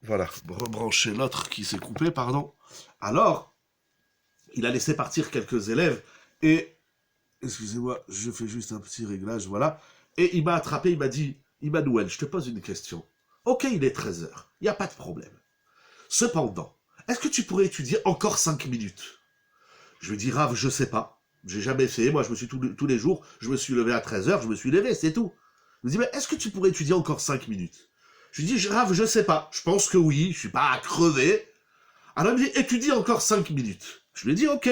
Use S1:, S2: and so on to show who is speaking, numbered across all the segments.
S1: Voilà, rebrancher l'autre qui s'est coupé, pardon. Alors, il a laissé partir quelques élèves et, excusez-moi, je fais juste un petit réglage, voilà. Et il m'a attrapé, il m'a dit, Emmanuel, je te pose une question. Ok, il est 13 heures, il n'y a pas de problème. Cependant, est-ce que tu pourrais étudier encore 5 minutes? Je lui dis, Rav, je sais pas. J'ai jamais fait, moi je me suis tous les jours, je me suis levé à 13 heures, je me suis levé, c'est tout. Il me dit, mais est-ce que tu pourrais étudier encore 5 minutes? Je lui dis, Rav, je sais pas. Je pense que oui, je suis pas à crever. Alors il me dit, étudie encore 5 minutes. Je lui ai dit, ok.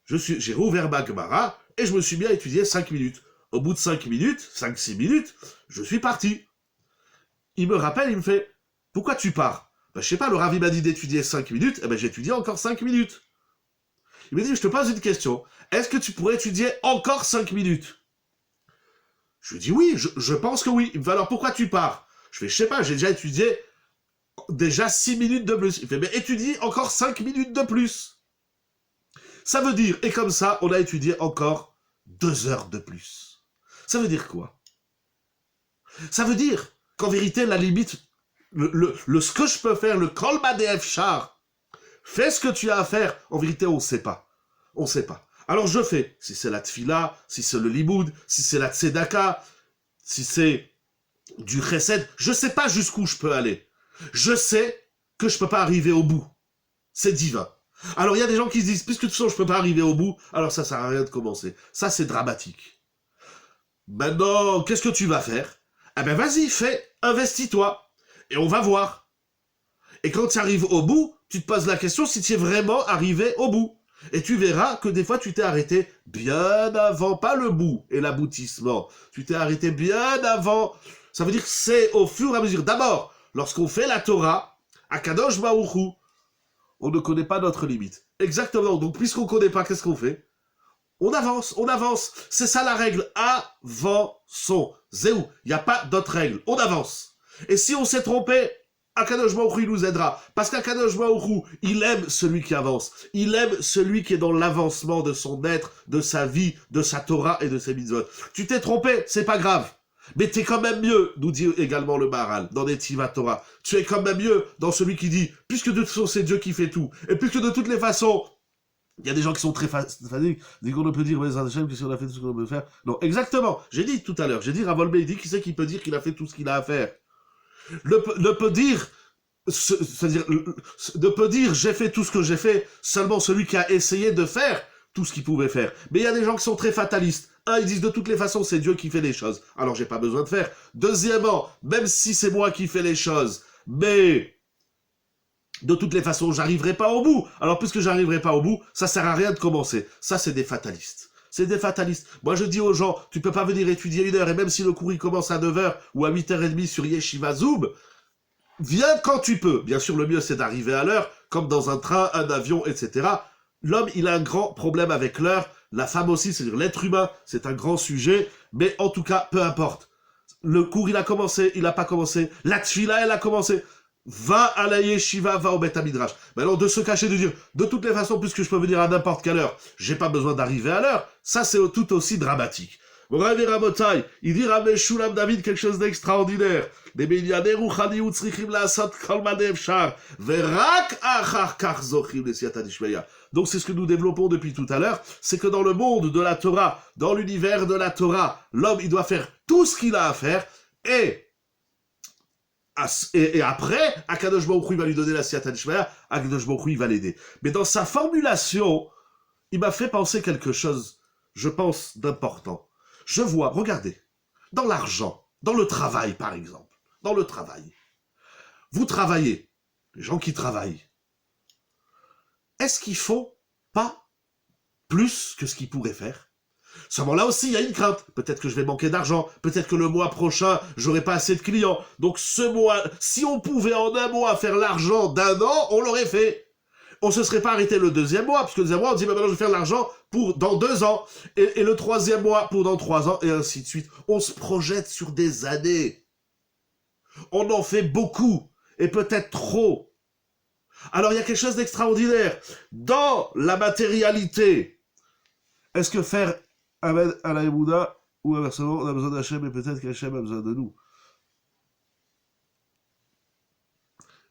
S1: J'ai rouvert ma Gemara et je me suis mis à étudier 5 minutes. Au bout de 5 minutes, 5-6 minutes, je suis parti. Il me rappelle, il me fait, pourquoi tu pars? Ben, je sais pas, le Rav m'a dit d'étudier 5 minutes, et ben j'ai étudié encore 5 minutes. Il me dit, je te pose une question. Est-ce que tu pourrais étudier encore 5 minutes? Je lui dis oui, je pense que oui. Il me fait, alors pourquoi tu pars? Je fais, je sais pas, j'ai déjà étudié 6 minutes de plus. Il fait, mais étudie encore 5 minutes de plus. Ça veut dire, et comme ça, on a étudié encore 2 heures de plus. Ça veut dire quoi? Ça veut dire qu'en vérité, la limite, ce que je peux faire, le kolma de char, fais ce que tu as à faire, en vérité, on ne sait pas. On ne sait pas. Alors je fais, si c'est la tfila, si c'est le limoud, si c'est la tzedaka, si c'est du chesed, je ne sais pas jusqu'où je peux aller. Je sais que je ne peux pas arriver au bout. C'est divin. Alors il y a des gens qui se disent, puisque de toute façon je ne peux pas arriver au bout, alors ça ne sert à rien de commencer. Ça c'est dramatique. Maintenant, qu'est-ce que tu vas faire? Eh ben vas-y, fais, investis-toi. Et on va voir. Et quand tu arrives au bout, tu te poses la question si tu es vraiment arrivé au bout. Et tu verras que des fois tu t'es arrêté bien avant, pas le bout et l'aboutissement. Tu t'es arrêté bien avant. Ça veut dire que c'est au fur et à mesure. D'abord, lorsqu'on fait la Torah, à Kadosh Baruch Hu, on ne connaît pas notre limite. Exactement. Donc puisqu'on ne connaît pas, qu'est-ce qu'on fait? On avance, on avance. C'est ça la règle. Avançons. Zéou. Il n'y a pas d'autre règle. On avance. Et si on s'est trompé, Akadosh Baruch Hu, il nous aidera. Parce qu'Akadosh Baruch Hu, il aime celui qui avance. Il aime celui qui est dans l'avancement de son être, de sa vie, de sa Torah et de ses mitzvot. Tu t'es trompé, c'est pas grave. Mais t'es quand même mieux, nous dit également le Maharal, dans les Tiva Torah. Tu es quand même mieux dans celui qui dit, puisque de toute façon c'est Dieu qui fait tout, et puisque de toutes les façons, il y a des gens qui sont très fatigués, dès qu'on ne peut dire, mais Hachem, qu'est-ce qu'on a fait tout ce qu'on peut faire? Non, exactement. J'ai dit tout à l'heure, j'ai dit Ravolbe, il dit, qui c'est qui peut dire qu'il a fait tout ce qu'il a à faire? Ne peut dire, c'est-à-dire, ne peut dire j'ai fait tout ce que j'ai fait seulement celui qui a essayé de faire tout ce qu'il pouvait faire. Mais il y a des gens qui sont très fatalistes. Un, ils disent de toutes les façons c'est Dieu qui fait les choses. Alors j'ai pas besoin de faire. Deuxièmement, même si c'est moi qui fais les choses, mais de toutes les façons j'arriverai pas au bout. Alors puisque j'arriverai pas au bout, ça sert à rien de commencer. Ça c'est des fatalistes. C'est des fatalistes. Moi, je dis aux gens, tu peux pas venir étudier 1 heure, et même si le cours il commence à 9 heures ou à 8h30 sur Yeshiva Zoom, viens quand tu peux. Bien sûr, le mieux, c'est d'arriver à l'heure, comme dans un train, un avion, etc. L'homme, il a un grand problème avec l'heure. La femme aussi, c'est-à-dire l'être humain, c'est un grand sujet. Mais en tout cas, peu importe. Le cours, il a commencé, il n'a pas commencé. La tfila, elle a commencé. Va à la yeshiva, va au Beth Midrash. Maintenant, de se cacher, de dire, de toutes les façons, puisque je peux venir à n'importe quelle heure, j'ai pas besoin d'arriver à l'heure, ça c'est tout aussi dramatique. Bon, Rabbi Rabotai, il dit Rabbi Shulam David quelque chose d'extraordinaire. Donc c'est ce que nous développons depuis tout à l'heure, c'est que dans le monde de la Torah, dans l'univers de la Torah, l'homme il doit faire tout ce qu'il a à faire et après, Akadosh Baruch Hu, il va lui donner la siyata d'Ishmael, Akadosh Baruch Hu, il va l'aider. Mais dans sa formulation, il m'a fait penser quelque chose, je pense, d'important. Je vois, regardez, dans l'argent, dans le travail, par exemple, dans le travail, vous travaillez, les gens qui travaillent, est-ce qu'ils font pas plus que ce qu'ils pourraient faire? Seulement là aussi, il y a une crainte. Peut-être que je vais manquer d'argent. Peut-être que le mois prochain, j'aurai pas assez de clients. Donc ce mois, si on pouvait en un mois faire l'argent d'un an, on l'aurait fait. On se serait pas arrêté le 2e mois, parce que le 2e mois, on dit, bah maintenant je vais faire l'argent pour dans 2 ans. Et le 3e mois pour dans 3 ans, et ainsi de suite. On se projette sur des années. On en fait beaucoup. Et peut-être trop. Alors il y a quelque chose d'extraordinaire. Dans la matérialité, est-ce que faire Amen à la Emouna, ou inversement, on a besoin d'Hachem et peut-être qu'Hachem a besoin de nous.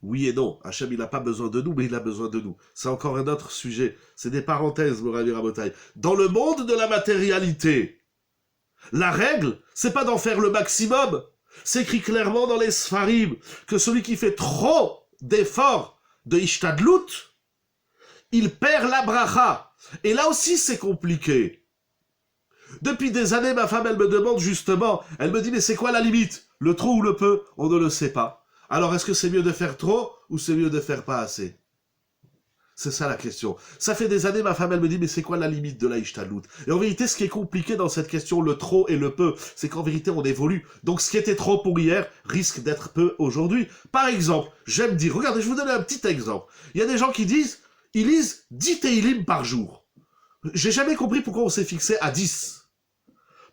S1: Oui et non. Hachem, il n'a pas besoin de nous, mais il a besoin de nous. C'est encore un autre sujet. C'est des parenthèses, Moravi Rabotai. Dans le monde de la matérialité, la règle, c'est pas d'en faire le maximum. C'est écrit clairement dans les Sfarim que celui qui fait trop d'efforts de Ishtadlut, il perd la bracha. Et là aussi, c'est compliqué. Depuis des années, ma femme, elle me demande justement, elle me dit, mais c'est quoi la limite? Le trop ou le peu? On ne le sait pas. Alors, est-ce que c'est mieux de faire trop ou c'est mieux de faire pas assez? C'est ça la question. Ça fait des années, ma femme, elle me dit, mais c'est quoi la limite de la Ishtadlut? Et en vérité, ce qui est compliqué dans cette question, le trop et le peu, c'est qu'en vérité, on évolue. Donc, ce qui était trop pour hier risque d'être peu aujourd'hui. Par exemple, j'aime dire, regardez, je vous donne un petit exemple. Il y a des gens qui disent, ils lisent 10 Teilim par jour. J'ai jamais compris pourquoi on s'est fixé à 10.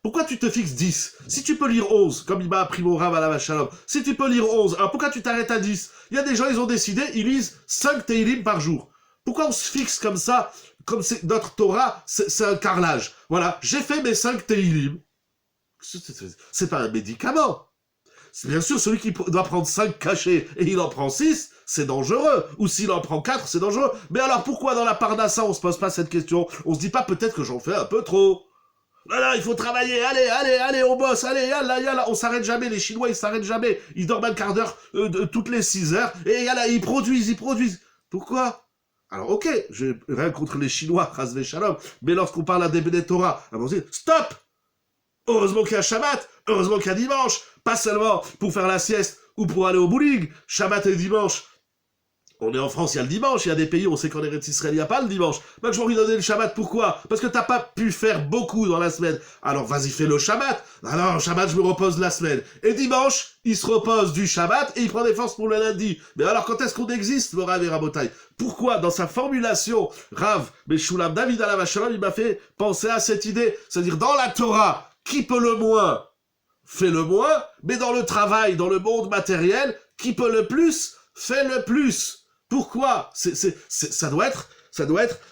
S1: Pourquoi tu te fixes 10? Si tu peux lire 11, comme il m'a appris mon Rav à la Vachalom, si tu peux lire 11, alors pourquoi tu t'arrêtes à 10? Il y a des gens, ils ont décidé, ils lisent 5 Teilim par jour. Pourquoi on se fixe comme ça, comme c'est notre Torah, c'est un carrelage? Voilà, j'ai fait mes 5 Teilim. C'est pas un médicament. Bien sûr, celui qui doit prendre 5 cachets et il en prend 6, c'est dangereux. Ou s'il en prend 4, c'est dangereux. Mais alors pourquoi dans la Parnassa, on se pose pas cette question? On se dit pas peut-être que j'en fais un peu trop? Voilà, il faut travailler, allez, on bosse, allez, yalla, on s'arrête jamais, les Chinois, ils s'arrêtent jamais. Ils dorment un quart d'heure toutes les 6 heures, et yalla, ils produisent. Pourquoi? Alors ok, j'ai rien contre les Chinois, Chazvé Shalom, mais lorsqu'on parle à des Bnei Torah, on dit, stop! Heureusement qu'il y a Shabbat, heureusement qu'il y a dimanche, pas seulement pour faire la sieste ou pour aller au bowling, Shabbat et dimanche. On est en France, il y a le dimanche, il y a des pays, on sait qu'en Eretz Israël, il n'y a pas le dimanche. Moi, je m'en envie de donner le Shabbat, pourquoi? Parce que t'as pas pu faire beaucoup dans la semaine. Alors, vas-y, fais le Shabbat. Alors, Shabbat, je me repose la semaine. Et dimanche, il se repose du Shabbat et il prend des forces pour le lundi. Mais alors, quand est-ce qu'on existe, le Rav et Rabotai? Pourquoi, dans sa formulation, Rav, Meshulam, David Alav Shalom, il m'a fait penser à cette idée. C'est-à-dire, dans la Torah, qui peut le moins, fait le moins, mais dans le travail, dans le monde matériel, qui peut le plus, fait le plus. Pourquoi? Ça doit être,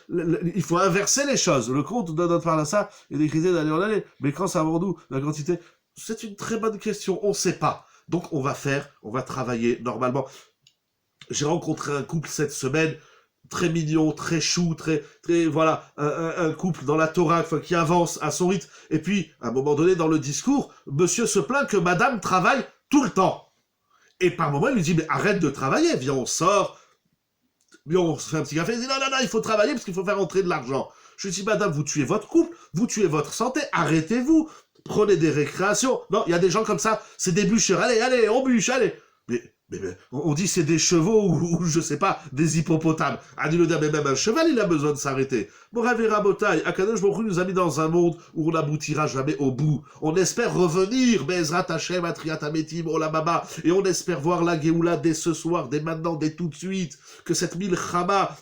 S1: il faut inverser les choses. Le compte de notre Parnassa est décrisé d'année en année. Mais quand ça vend nous, la quantité, c'est une très bonne question. On sait pas. Donc, on va travailler normalement. J'ai rencontré un couple cette semaine, très mignon, très chou, très, voilà, un couple dans la Torah, qui avance à son rythme. Et puis, à un moment donné, dans le discours, monsieur se plaint que madame travaille tout le temps. Et par moment, il lui dit, mais arrête de travailler, viens, on sort, viens, on se fait un petit café. Il dit, non, il faut travailler parce qu'il faut faire entrer de l'argent. Je lui dis, madame, vous tuez votre couple, vous tuez votre santé, arrêtez-vous, prenez des récréations. Non, il y a des gens comme ça, c'est des bûcheurs, allez, on bûche, allez. Mais on dit c'est des chevaux ou je sais pas, des hippopotames. Ah, dis-le, mais même un cheval, il a besoin de s'arrêter. Bon, Rav et Rabotai, Akadosh Baruch Hu nous a mis dans un monde où on n'aboutira jamais au bout. On espère revenir, Be'ezrat Hashem, Atriat Ametim, Olamaba, et on espère voir la Géoula dès ce soir, dès maintenant, dès tout de suite, que cette milchama,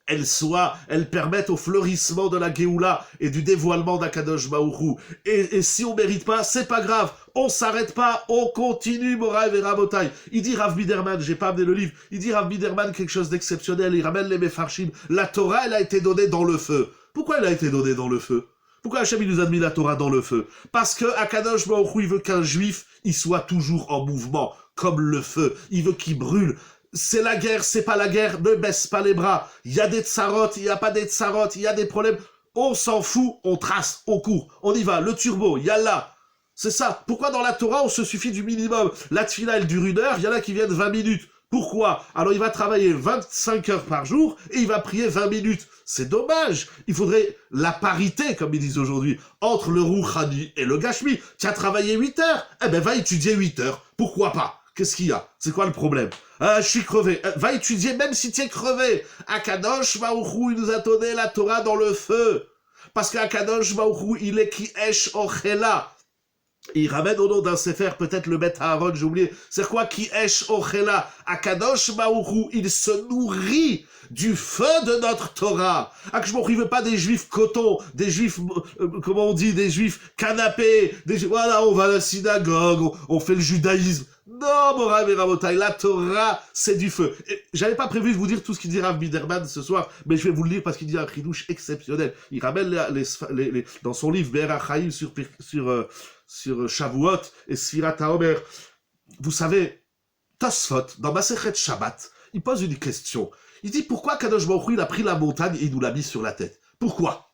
S1: elle permette au fleurissement de la Géoula et du dévoilement d'Akadosh Baruch Hu. Et si on mérite pas, c'est pas grave. On s'arrête pas, on continue, Morav et Rabotai. Il dit Rav Biderman, j'ai pas amené le livre, il dit Rav Biderman quelque chose d'exceptionnel, il ramène les Mefarshim. La Torah, elle a été donnée dans le feu. Pourquoi elle a été donnée dans le feu? Pourquoi Hachem il nous a mis la Torah dans le feu? Parce que Akadosh Baruch Hu, il veut qu'un juif, il soit toujours en mouvement, comme le feu. Il veut qu'il brûle. C'est la guerre, c'est pas la guerre, ne baisse pas les bras. Il y a des tsarot, il y a pas des tsarot, il y a des problèmes. On s'en fout, on trace, on court, on y va, le turbo, yallah. C'est ça. Pourquoi dans la Torah, on se suffit du minimum? La tfila, elle dure 1 heure, il y en a qui viennent 20 minutes. Pourquoi? Alors il va travailler 25 heures par jour et il va prier 20 minutes. C'est dommage. Il faudrait la parité, comme ils disent aujourd'hui, entre le rouhani et le gashmi. Tu as travaillé 8 heures, eh ben va étudier 8 heures. Pourquoi pas? Qu'est-ce qu'il y a? C'est quoi le problème? Je suis crevé. Va étudier même si tu es crevé. Akadosh Baruch Hu, il nous a donné la Torah dans le feu. Parce qu'Akadosh Baruch Hu, il est qui esh ochela. Il ramène au nom d'un sefer, peut-être le Beth Aaron, j'ai oublié. C'est quoi qui esh ochela? Akadosh Baruch Hu, il se nourrit du feu de notre Torah. Akadosh Baruch Hu, il veut pas des juifs coton, des juifs, comment on dit, des juifs canapés, voilà, on va à la synagogue, on fait le judaïsme. Non, Morav et Rabotai, la Torah, c'est du feu. J'avais pas prévu de vous dire tout ce qu'il dit Rav Biderman ce soir, mais je vais vous le lire parce qu'il dit un chidouche exceptionnel. Il ramène dans son livre Be'er HaChaim sur Shavuot et Sfirat HaOmer. Vous savez, Tosfot, dans Masechet Shabbat, il pose une question. Il dit pourquoi Kadosh Baruch Hu, il a pris la montagne et il nous l'a mis sur la tête? Pourquoi?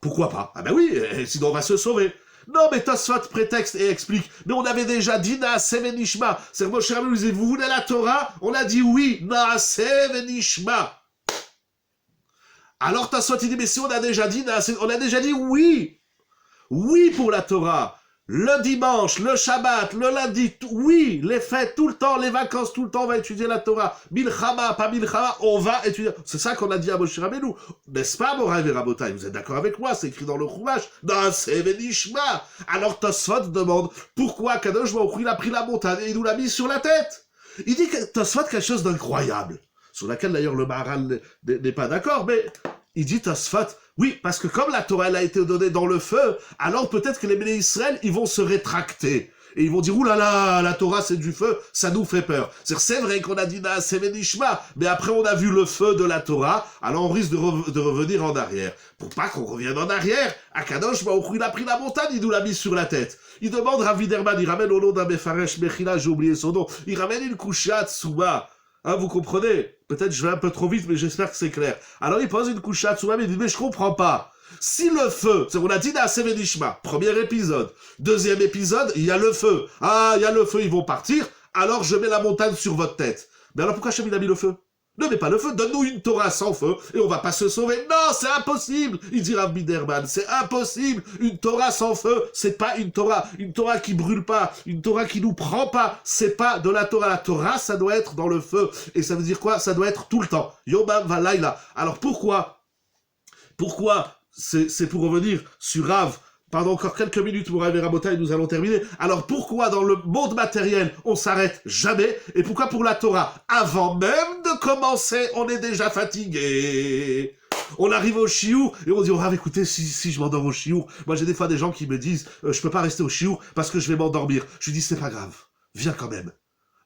S1: Pourquoi pas? Ah ben oui, sinon on va se sauver. Non, mais Tosfot prétexte et explique. Mais on avait déjà dit Naaseh Venishma. C'est que Moshe Rabbeinu nous dit, vous voulez la Torah? On a dit oui, Naaseh Venishma. Alors Tosfot il dit, mais si on a déjà dit Naaseh, on a déjà dit oui. Oui pour la Torah. Le dimanche, le Shabbat, le lundi, oui, les fêtes, tout le temps, les vacances, tout le temps, on va étudier la Torah. Milchama, pas Milchama, on va étudier. C'est ça qu'on a dit à Moshe Rabbeinu. N'est-ce pas, Morav et Rabotai? Vous êtes d'accord avec moi? C'est écrit dans le Chumash. Naaseh Venishma. Alors Tosfot demande, pourquoi Kadosh Baruch Hu, il a pris la montagne et il nous l'a mis sur la tête? Il dit que Tosfot quelque chose d'incroyable, sur laquelle d'ailleurs le Maharal n'est pas d'accord, mais il dit Tosfot, oui, parce que comme la Torah elle a été donnée dans le feu, alors peut-être que les Béné Israël, ils vont se rétracter. Et ils vont dire, oulala, la Torah c'est du feu, ça nous fait peur. C'est vrai qu'on a dit Naaseh Venishma, mais après on a vu le feu de la Torah, alors on risque de revenir en arrière. Pour pas qu'on revienne en arrière, Akadosh Baruch Hu, il a pris la montagne, il nous l'a mis sur la tête. Il demande Rav Widerman, il ramène au nom d'un Mefaresh Mechila, j'ai oublié son nom, il ramène une Kushat Tsuma. Hein, vous comprenez? Peut-être je vais un peu trop vite, mais j'espère que c'est clair. Alors il pose une Kushat Tsuma, mais il dit, mais je comprends pas. Si le feu, c'est on a dit Naaseh Venishma, premier épisode. Deuxième épisode, il y a le feu. Ah, il y a le feu, ils vont partir, alors je mets la montagne sur votre tête. Mais alors pourquoi Hachem il a mis le feu? Ne mets pas le feu, donne-nous une Torah sans feu, et on va pas se sauver. Non, c'est impossible, il dit Rav Biderman, c'est impossible. Une Torah sans feu, c'est pas une Torah qui brûle pas, une Torah qui nous prend pas, c'est pas de la Torah. La Torah, ça doit être dans le feu. Et ça veut dire quoi? Ça doit être tout le temps. Yomam Valayla. Alors pourquoi c'est pour revenir sur Rav, pendant encore quelques minutes pour Rav et Rabotai, nous allons terminer. Alors pourquoi dans le monde matériel, on s'arrête jamais? Et pourquoi pour la Torah, avant même de commencer, on est déjà fatigué? On arrive au chiour et on dit, oh Rav, écoutez, si je m'endors au chiour. Moi j'ai des fois des gens qui me disent, je peux pas rester au chiour parce que je vais m'endormir. Je lui dis, c'est pas grave, viens quand même.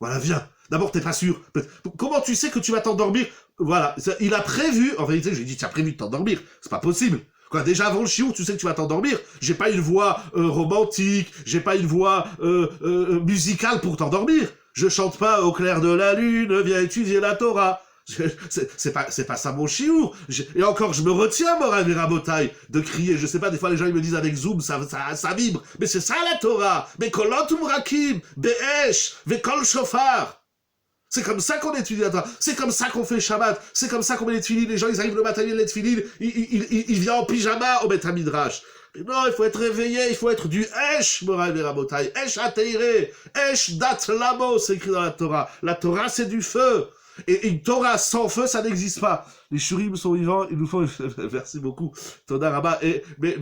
S1: Voilà, viens. D'abord, t'es pas sûr. Comment tu sais que tu vas t'endormir? Voilà, il a prévu, en vérité, je lui ai dit, tu as prévu de t'endormir. C'est pas possible. Quoi, déjà avant le chiour, tu sais que tu vas t'endormir. J'ai pas une voix romantique, j'ai pas une voix musicale pour t'endormir. Je chante pas au clair de la lune, viens étudier la Torah. C'est pas ça mon chiour. Et encore, je me retiens, Morav et Rabotai, de crier. Je sais pas, des fois les gens ils me disent avec Zoom, ça vibre. Mais c'est ça la Torah. Mais kolot umrakim, be'esh, ve'kol shofar. C'est comme ça qu'on étudie la Torah. C'est comme ça qu'on fait Shabbat. C'est comme ça qu'on met les tefilines. Les gens, ils arrivent le matin, ils les tefilines. Il vient en pyjama au Beth Midrash. Non, il faut être réveillé. Il faut être du Esh, Morav et Rabotai. Esh Ateire. Esh Dat Lamo, c'est écrit dans la Torah. La Torah, c'est du feu. Et une Torah sans feu, ça n'existe pas. Les shurim sont vivants, ils nous font... Merci beaucoup, Toda Rabba. Mais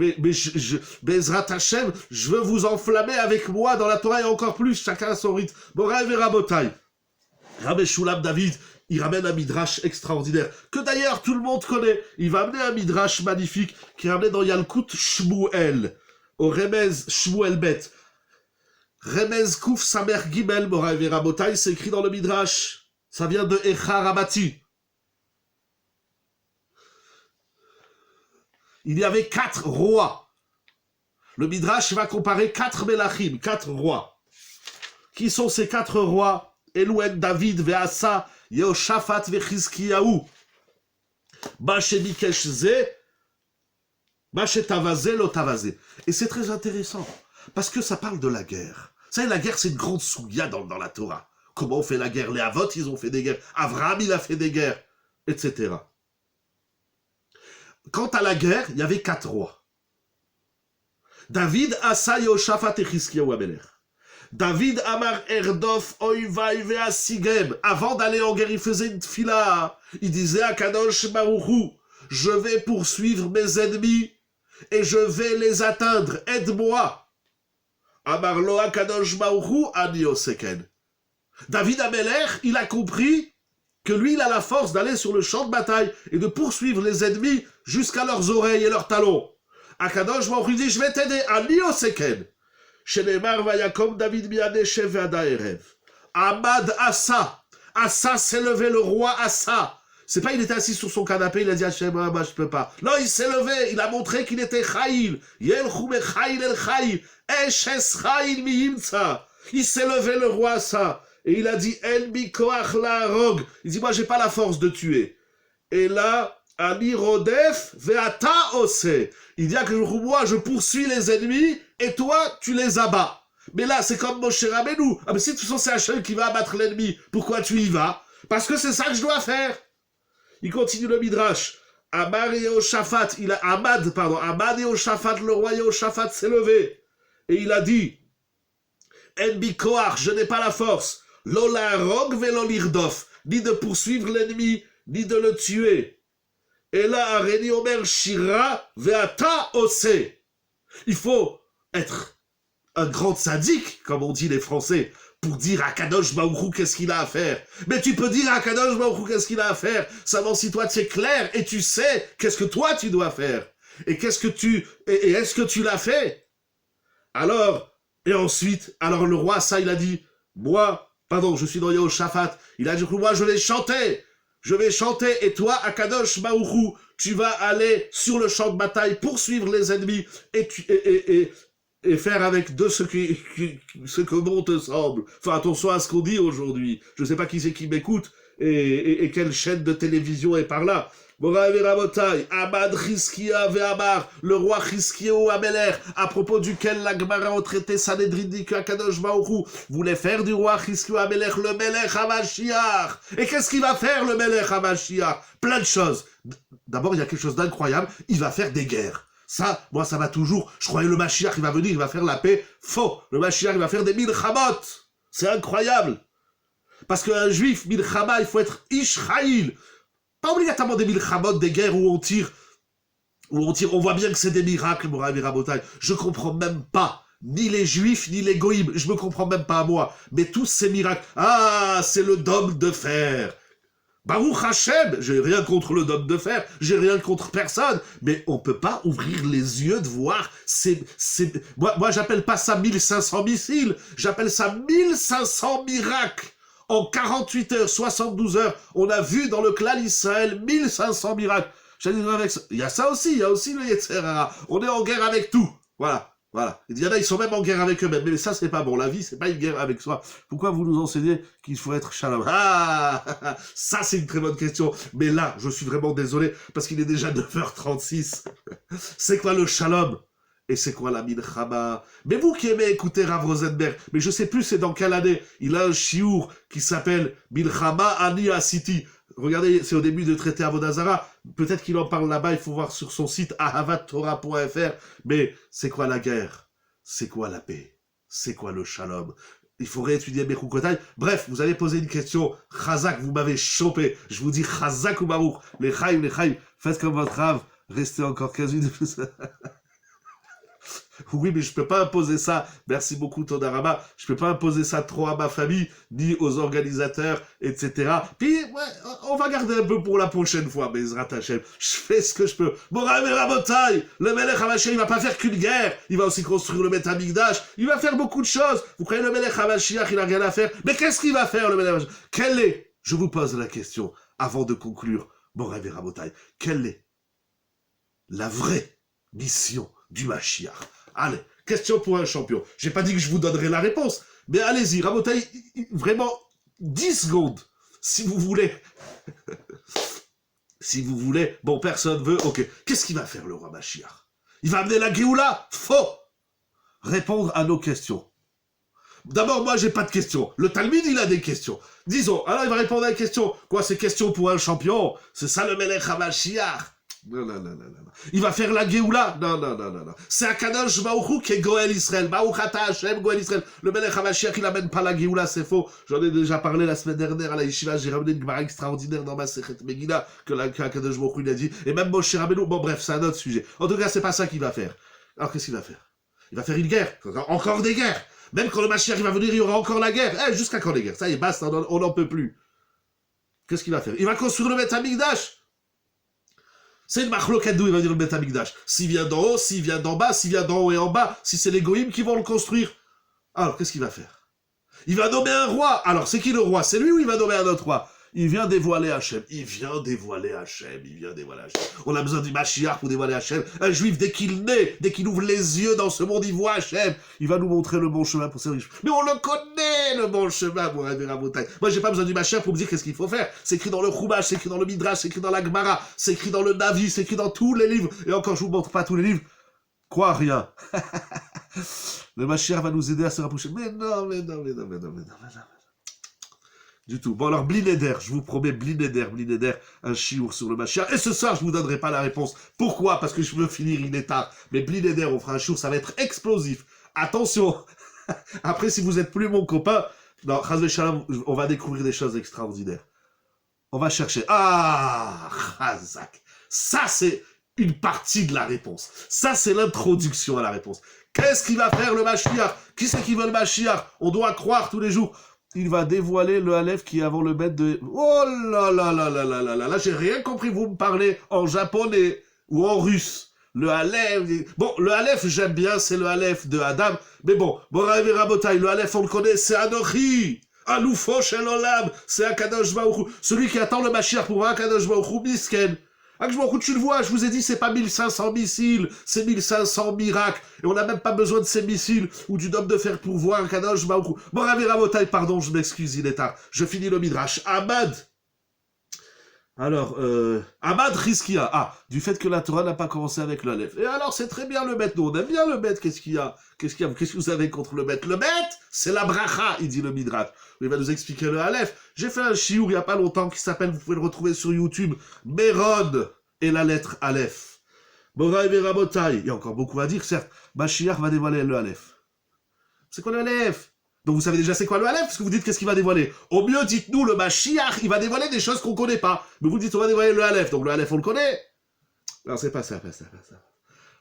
S1: Bezrat Hashem, je veux vous enflammer avec moi dans la Torah et encore plus, chacun à son rythme. Morav et Rabotai. Rabbi Shulam David, il ramène un midrash extraordinaire, que d'ailleurs tout le monde connaît. Il va amener un midrash magnifique, qui est ramené dans Yalkut Shmuel, au Remez Shmuel Bet. Remez Kouf Samer Gimel, Morav et Rabotai, c'est écrit dans le midrash. Ça vient de Echa Rabati. Il y avait 4 rois. Le midrash va comparer 4 Melachim, 4 rois. Qui sont ces 4 rois? Elouen, David, Veasa, Yehoshaphat, Vechizkiyahu. Bashemikesh Ze, Bashetavaze, Lotavaze. Et c'est très intéressant, parce que ça parle de la guerre. Vous savez, la guerre, c'est une grande souilla dans la Torah. Comment on fait la guerre? Les Avot, ils ont fait des guerres. Avraham, il a fait des guerres, etc. Quant à la guerre, il y avait 4 rois. David, Asa, Yehoshaphat et Chizkiyahu Amelech. David Amar Erdof Oivai Veasigem. Avant d'aller en guerre, il faisait une tfila. Il disait à Kadosh Baruch Hu, je vais poursuivre mes ennemis et je vais les atteindre. Aide-moi. Amar Loa Kadosh Baruch Hu Ani Oseken. David Amelech, il a compris que lui, il a la force d'aller sur le champ de bataille et de poursuivre les ennemis jusqu'à leurs oreilles et leurs talons. Akadosh Baruch Hu dit, je vais t'aider. Ani Oseken. Shenemar vayakom David miadeshev ve'ada erev. Amad Asa. Asa s'est levé, le roi Asa. C'est pas il était assis sur son canapé, il a dit Hachem, moi je peux pas. Non, il s'est levé, il a montré qu'il était Chaïl. Yelchou mechaïl el Chaïl. Eshes Chaïl miyimtsa. Il s'est levé, le roi Asa. Et il a dit, En bi koach la'arog. Il dit, moi, j'ai pas la force de tuer. Et là, Ani rodef ve'ata ose. Il dit que moi, je poursuis les ennemis et toi, tu les abats. Mais là, c'est comme Moshe Rabbeinu. Ah, mais si de toute façon, c'est Hachem qui va abattre l'ennemi, pourquoi tu y vas? Parce que c'est ça que je dois faire. Il continue le Midrash. Amad Yehoshaphat, le roi Yehoshaphat s'est levé. Et il a dit, En bi koach, je n'ai pas la force. Lo la'arog ve'lo lirdof. Ni de poursuivre l'ennemi, ni de le tuer. Et là, Areni Omer Shira ve'ata ose. Il faut être un grand sadique, comme on dit les Français, pour dire à Kadosh Baruch Hu qu'est-ce qu'il a à faire. Mais tu peux dire à Kadosh Baruch Hu qu'est-ce qu'il a à faire, seulement si toi tu es clair et tu sais qu'est-ce que toi tu dois faire. Et est-ce que tu l'as fait? Alors, et ensuite, alors le roi, ça il a dit, je suis dans Yehoshaphat, il a dit, moi je vais chanter. Je vais chanter, et toi, Akadosh Baruch Hu, tu vas aller sur le champ de bataille, poursuivre les ennemis, et faire avec de ce que bon te semble. Enfin, attention à ce qu'on dit aujourd'hui. Je ne sais pas qui c'est qui m'écoute, et quelle chaîne de télévision est par là. Morav et Rabotai, Amad Chizkia ve'amar, le roi Chizkiyahu Amelech, à propos duquel la Gemara en traité Sanhedrin dit que Akadosh Baruch Hu voulait faire du roi Chizkiyahu Amelech le Melech HaMashiach. Et qu'est-ce qu'il va faire, le Melech HaMashiach? Plein de choses. D'abord, il y a quelque chose d'incroyable, il va faire des guerres. Ça, moi, ça va toujours. Je croyais le Mashiach, il va venir, il va faire la paix. Faux. Le Mashiach, il va faire des milchamot. C'est incroyable. Parce qu'un juif, milchama, il faut être Ishraïl. Pas obligatoirement des milchamot, des guerres où on tire. On voit bien que c'est des miracles, Morav et Rabotai. Je comprends même pas. Ni les juifs, ni les goïms. Je me comprends même pas à moi. Mais tous ces miracles. Ah, c'est le dôme de fer. Baruch Hashem, j'ai rien contre le dôme de fer, j'ai rien contre personne, mais on peut pas ouvrir les yeux de voir moi j'appelle pas ça 1500 missiles, j'appelle ça 1500 miracles. En 48 heures, 72 heures, on a vu dans le clan Israël 1500 miracles. Il y a ça aussi, il y a aussi le Yetzer Hara. On est en guerre avec tout. Voilà. Il y en a, ils sont même en guerre avec eux-mêmes. Mais ça, c'est pas bon. La vie, c'est pas une guerre avec soi. Pourquoi vous nous enseignez qu'il faut être shalom? Ah, ça, c'est une très bonne question. Mais là, je suis vraiment désolé parce qu'il est déjà 9h36. C'est quoi le shalom? Et c'est quoi la milchama? Mais vous qui aimez écouter Rav Rosenberg, mais je sais plus c'est dans quelle année, il a un chiour qui s'appelle Milchama Ani Asiti. Regardez, c'est au début de traité Avodah Zarah. Peut-être qu'il en parle là-bas, il faut voir sur son site ahavattorah.fr. Mais c'est quoi la guerre? C'est quoi la paix? C'est quoi le shalom? Il faut réétudier Bechukotai. Bref, vous allez poser une question. Chazak, vous m'avez chopé. Je vous dis Chazak ou Baruch. Les chaim. Faites comme votre rave. Restez encore 15 minutes de plus. Oui, mais je peux pas imposer ça. Merci beaucoup, Todarama. Je peux pas imposer ça trop à ma famille, ni aux organisateurs, etc. Puis, ouais, on va garder un peu pour la prochaine fois, mais Ezrat Hashem. Je fais ce que je peux. Morav et Rabotai, le Melech HaMashiach, il va pas faire qu'une guerre. Il va aussi construire le Beth Amikdash. Il va faire beaucoup de choses. Vous croyez le Melech HaMashiach, il a rien à faire. Mais qu'est-ce qu'il va faire, le Melech HaMashiach? Quelle est, je vous pose la question, avant de conclure, Morav et Rabotai, quelle est la vraie mission du Mashiach? Allez, question pour un champion. J'ai pas dit que je vous donnerai la réponse, mais allez-y, Rabotai, vraiment 10 secondes, si vous voulez. Si vous voulez, bon, personne veut, ok. Qu'est-ce qu'il va faire, le roi Mashiach? Il va amener la Géoula? Faux! Répondre à nos questions. D'abord, moi, j'ai pas de questions. Le Talmud, il a des questions. Disons, alors il va répondre à une question. Quoi, c'est question pour un champion? C'est ça le Melech HaMashiach? Non. Il va faire la Géoula? Non. C'est Akadosh Baruch Hu qui est Goël Israël. Baruch Ata Hashem Goël Israël. Le Melech HaMashiach, il amène pas la Géoula, c'est faux. J'en ai déjà parlé la semaine dernière à la Yeshiva. J'ai ramené une Gemara extraordinaire dans ma Sechet Megillah que Akadosh Baruch Hu, il a dit. Et même Moshe Rabbeinu. Bon, bref, c'est un autre sujet. En tout cas, c'est pas ça qu'il va faire. Alors, qu'est-ce qu'il va faire? Il va faire une guerre. Encore des guerres. Même quand le Mashiach va venir, il y aura encore la guerre. Jusqu'à quand les guerres? Ça y est, basta, on n'en peut plus. Qu'est-ce qu'il va faire? Il va construire le Beth Amikdash. C'est une machloket d'où il va dire le Beth Amikdash. S'il vient d'en haut, s'il vient d'en bas, s'il vient d'en haut et en bas, si c'est les goïms qui vont le construire. Alors, qu'est-ce qu'il va faire? Il va nommer un roi. Alors, c'est qui le roi? C'est lui ou il va nommer un autre roi? Il vient dévoiler Hachem. Il vient dévoiler Hachem. On a besoin du Mashiach pour dévoiler Hachem. Un juif, dès qu'il naît, dès qu'il ouvre les yeux dans ce monde, il voit Hachem. Il va nous montrer le bon chemin pour servir. Mais on le connaît, le bon chemin pour arriver à Montagne. Moi, j'ai pas besoin du Mashiach pour me dire qu'est-ce qu'il faut faire. C'est écrit dans le Chumash, c'est écrit dans le Midrash, c'est écrit dans la Gemara, c'est écrit dans le Navi, c'est écrit dans tous les livres. Et encore, je vous montre pas tous les livres. Quoi, rien. Le Mashiach va nous aider à se rapprocher. Mais non. Du tout. Bon, alors, Blineder, je vous promets, Blineder, un chiour sur le Mashiach. Et ce soir, je vous donnerai pas la réponse. Pourquoi? Parce que je veux finir, il est tard. Mais Blineder, on fera un chiour, ça va être explosif. Attention. Après, si vous êtes plus mon copain, non, Chaz Shalom, on va découvrir des choses extraordinaires. On va chercher. Ah, Chazak. Ça, c'est une partie de la réponse. Ça, c'est l'introduction à la réponse. Qu'est-ce qu'il va faire le Mashiach? Qui c'est qui veut le Mashiach? On doit croire tous les jours. Il va dévoiler le Aleph qui est avant le Bet de... Oh là là là là là là là là, j'ai rien compris, vous me parlez en japonais ou en russe. Le Aleph... Bon, le Aleph, j'aime bien, c'est le Aleph de Adam. Mais bon, Moraï Rabotai, le Aleph, on le connaît, c'est Anochi. Aloufo Shel Olam, c'est Akadosh Baruch Hu. Celui qui attend le Mashiach pour voir Akadosh Baruch Hu, Misken. Akadosh Baruch Hu, tu le vois, je vous ai dit, c'est pas 1500 missiles, c'est 1500 miracles. Et on n'a même pas besoin de ces missiles ou du dôme de fer pour voir Akadosh Baruch Hu. Moraï Rabotai, pardon, je m'excuse, il est tard. Je finis le Midrash. Ahmad. Alors, Ahmad Rizkia, du fait que la Torah n'a pas commencé avec le Aleph. Et alors, c'est très bien le Bet, nous, on aime bien le Bet, qu'est-ce qu'il y a? Qu'est-ce que vous avez contre le Bet? Le Bet, c'est la bracha, il dit le Midrash. Il va nous expliquer le Aleph. J'ai fait un chiour il y a pas longtemps qui s'appelle, vous pouvez le retrouver sur YouTube, Mérod et la lettre Aleph. Moraï Verabotai, il y a encore beaucoup à dire, certes. Mashiach va dévoiler le Aleph. C'est quoi le Aleph? Donc vous savez déjà c'est quoi le Aleph, parce que vous dites qu'est-ce qu'il va dévoiler. Au mieux, dites-nous, le Mashiach, il va dévoiler des choses qu'on connaît pas. Mais vous dites, on va dévoiler le Aleph, donc le Aleph, on le connaît. Non, c'est pas ça.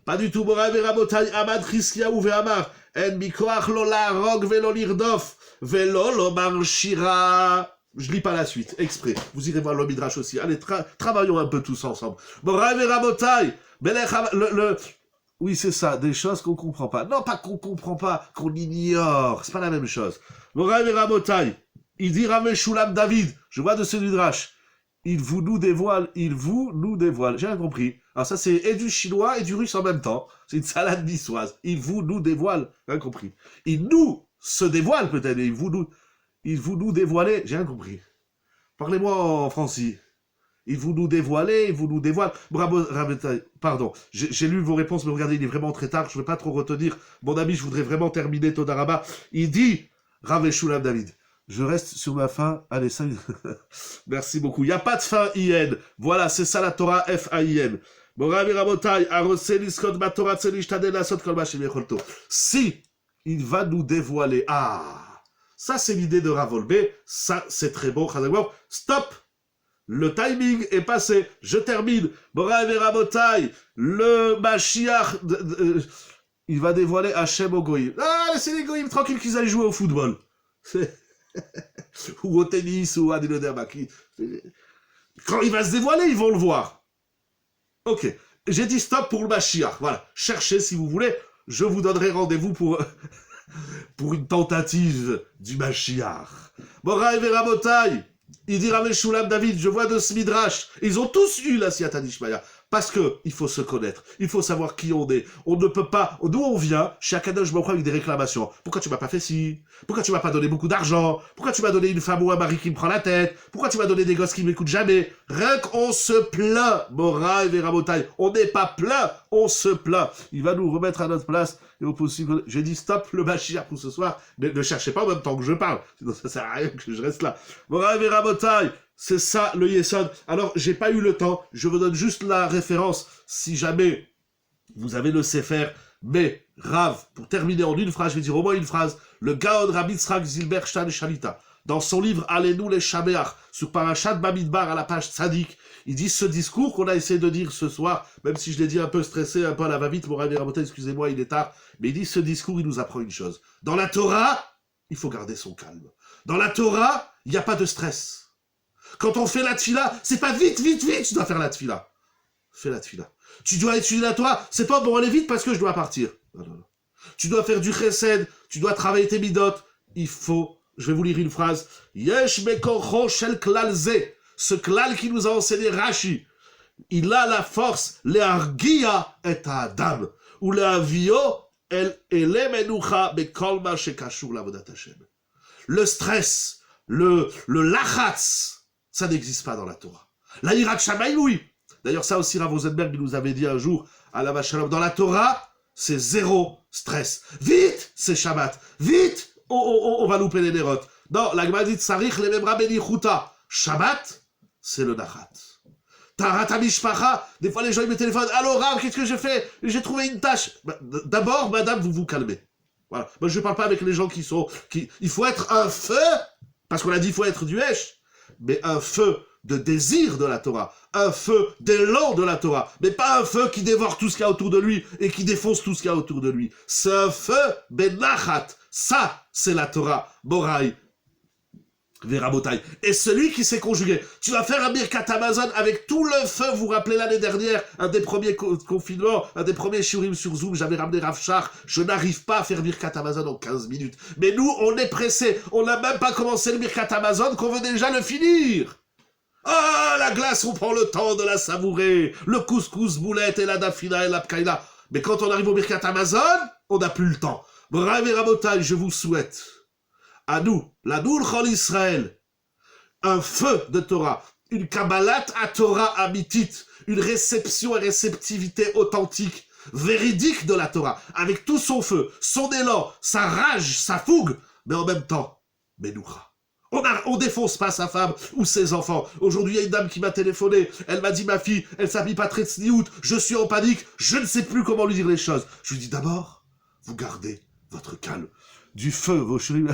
S1: Pas du tout, Moraï Verabotai, Ahmad Rizkia ou Ve'amar, En mikoach lo la rog velo lirdof, velo lo marshira. Je lis pas la suite, exprès. Vous irez voir le Midrash aussi. Allez, travaillons un peu tous ensemble. Moraï Verabotai, oui, c'est ça, des choses qu'on comprend pas. Non, pas qu'on comprend pas, qu'on ignore. C'est pas la même chose. Moraï Verabotai, il dit Rav Shulam David, je vois de ce Midrash. Il vous nous dévoile. J'ai rien compris. Alors ça, c'est et du chinois et du russe en même temps. C'est une salade niçoise. Il vous nous dévoile. J'ai rien compris. Il nous se dévoile peut-être. Il vous nous dévoiler. J'ai rien compris. Parlez-moi en français. Il vous nous dévoile. Bravo, pardon. J'ai lu vos réponses, mais regardez, il est vraiment très tard. Je ne veux pas trop retenir. Mon ami, je voudrais vraiment terminer Todaraba. Il dit, Rav Shulam David. Je reste sur ma fin. Allez, ça. Merci beaucoup. Il n'y a pas de fin IN. Voilà, c'est ça la Torah F-A-I-N. Si il va nous dévoiler. Ça c'est l'idée de Ravolbé. Ça c'est très bon. Stop. Le timing est passé. Je termine. Le Mashiach. Il va dévoiler Hachem au Goïm. Laissez les Goïm tranquilles qu'ils aillent jouer au football. Ou au tennis, ou à Dinodermaki. Quand il va se dévoiler, ils vont le voir. Ok. J'ai dit stop pour le Mashiach. Voilà. Cherchez si vous voulez. Je vous donnerai rendez-vous pour une tentative du Mashiach. Moraï Verabotai. Il dit Rav Shulam David, je vois de ce Midrash. Ils ont tous eu la Siyata Dishmaya. Parce que il faut se connaître, il faut savoir qui on est. On ne peut pas. D'où on vient, chez Akadosh Baruch Hu avec des réclamations. Pourquoi tu m'as pas fait ci? Pourquoi tu m'as pas donné beaucoup d'argent? Pourquoi tu m'as donné une femme ou un mari qui me prend la tête? Pourquoi tu m'as donné des gosses qui m'écoutent jamais? Rien qu'on se plaint, Moraï Verabotai. On n'est pas plein, on se plaint. Il va nous remettre à notre place. Et au possible, j'ai dit stop le Mashiach pour ce soir. Ne cherchez pas en même temps que je parle. Sinon ça sert à rien que je reste là. Moraï Verabotai. C'est ça, le Yesod. Alors, j'ai pas eu le temps. Je vous donne juste la référence. Si jamais vous avez le Sefer, mais Rav, pour terminer en une phrase, je vais dire au moins une phrase. Le Gaon Rabbi Tzrak Zilberstein Shalita, dans son livre Allez-nous les Shameach, sur Parashat Bamidbar à la page Tzadik, il dit ce discours qu'on a essayé de dire ce soir, même si je l'ai dit un peu stressé, un peu à la va-vite, mon Rabbi Rabotai, excusez-moi, il est tard, mais il dit ce discours, il nous apprend une chose. Dans la Torah, il faut garder son calme. Dans la Torah, il n'y a pas de stress. Quand on fait la tfila, c'est pas vite, tu dois faire la tfila. Fais la tfila. Tu dois étudier la Torah, c'est pas bon, aller vite parce que je dois partir. Non. Tu dois faire du chesed, tu dois travailler tes midot. Il faut Je vais vous lire une phrase. Yesh bekorcho shel klal ze. Ce klal qui nous a enseigné Rashi. Il a la force, le'argia et adam. Ou le'avio el menucha bekol ma shekashur l'avodat Hashem. Le stress, le lachatz, ça n'existe pas dans la Torah. La hirat shamayim, oui. D'ailleurs, ça aussi, Rav Rosenberg nous avait dit un jour, à la Shalom, dans la Torah, c'est zéro stress. Vite, c'est Shabbat. Vite, on va louper les nérotes. Non, la Gemara dit, sarich le memra benichuta. Shabbat, c'est le nachat. Tarat mishpacha, des fois les gens ils me téléphonent, allô Rav, qu'est-ce que j'ai fait? J'ai trouvé une tâche. D'abord, madame, vous vous calmez. Voilà. Moi, je ne parle pas avec les gens il faut être un feu, parce qu'on a dit il faut être du Hesh, mais un feu de désir de la Torah, un feu d'élan de la Torah, mais pas un feu qui dévore tout ce qu'il y a autour de lui et qui défonce tout ce qu'il y a autour de lui. C'est un feu benachat. Ça, c'est la Torah. Moraï. Verabotai. Et celui qui s'est conjugué, tu vas faire un Birkat Hamazon avec tout le feu. Vous vous rappelez l'année dernière, un des premiers confinements, un des premiers shiurim sur Zoom, j'avais ramené Rav Shach. Je n'arrive pas à faire Birkat Hamazon en 15 minutes. Mais nous, on est pressés. On n'a même pas commencé le Birkat Hamazon qu'on veut déjà le finir. Ah, la glace, on prend le temps de la savourer. Le couscous boulette et la dafina et la pkaïla. Mais quand on arrive au Birkat Hamazon, on n'a plus le temps. Bravo Rabotai, je vous souhaite à nous, la Noul Chol Israël, un feu de Torah, une Kabbalat à Torah amitit, une réception et réceptivité authentique, véridique de la Torah, avec tout son feu, son élan, sa rage, sa fougue, mais en même temps, Menoucha. On défonce pas sa femme ou ses enfants. Aujourd'hui, il y a une dame qui m'a téléphoné, elle m'a dit, ma fille, elle s'habille pas très tsniout, je suis en panique, je ne sais plus comment lui dire les choses. Je lui dis d'abord, vous gardez votre calme. Du feu, vos chéris.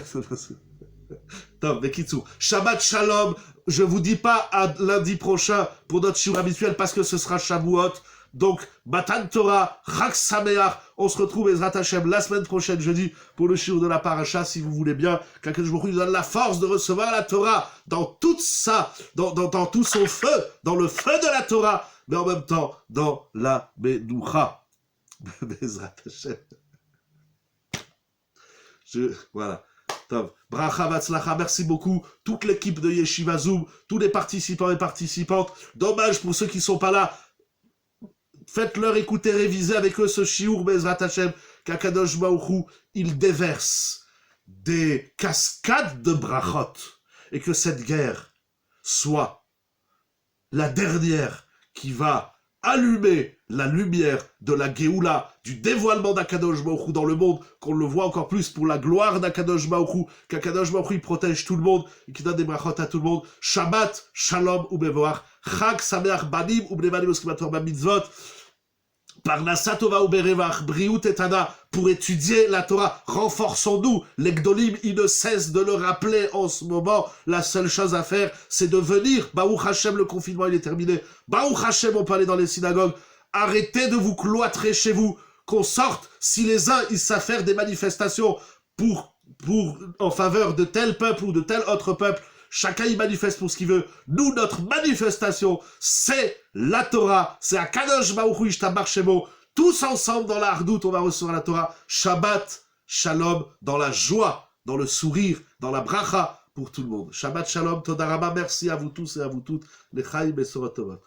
S1: Tom, Bekitsu. Shabbat Shalom. Je vous dis pas à lundi prochain pour notre shiur habituel parce que ce sera Shavuot. Donc, Matan Torah, Chag Sameach. On se retrouve, Ezrat Hashem, la semaine prochaine, jeudi, pour le shiur de la paracha, si vous voulez bien. Qu'Akadosh Baruch Hu nous donne la force de recevoir la Torah dans tout ça, dans tout son feu, dans le feu de la Torah, mais en même temps, dans la Menoucha. Ezrat Hashem. Voilà. Bracha Vatzlacha, merci beaucoup. Toute l'équipe de Yeshiva Zoom, tous les participants et participantes. Dommage pour ceux qui sont pas là. Faites-leur écouter, réviser avec eux ce shiur Bezrat Hashem, qu'Akadosh Baruch Hu, il déverse des cascades de brachot. Et que cette guerre soit la dernière qui va allumer la lumière de la Géoula, du dévoilement d'Akadosh Baruch Hu dans le monde, qu'on le voit encore plus pour la gloire d'Akadosh Baruch Hu, qu'Akadosh Baruch Hu il protège tout le monde et qui donne des brachot à tout le monde. Shabbat, Shalom ubevoach, Chag Sameach banim ubnevanim oskimator bamitzvot, Parnassa Tova uberevach, Briut et Tana, pour étudier la Torah. Renforçons-nous. Les Gdolim, ils ne cessent de le rappeler en ce moment. La seule chose à faire, c'est de venir. Baruch Hashem, le confinement, il est terminé. Baruch Hashem, on peut aller dans les synagogues. Arrêtez de vous cloîtrer chez vous. Qu'on sorte. Si les uns, ils savent faire des manifestations en faveur de tel peuple ou de tel autre peuple, chacun y manifeste pour ce qu'il veut. Nous, notre manifestation, c'est la Torah. C'est Akadosh Baruch Hu Yishtabach Shemo. Tous ensemble dans la hardout, on va recevoir la Torah. Shabbat, Shalom, dans la joie, dans le sourire, dans la bracha pour tout le monde. Shabbat Shalom, Toda Rabba. Merci à vous tous et à vous toutes. Lechaim Besorot Tova.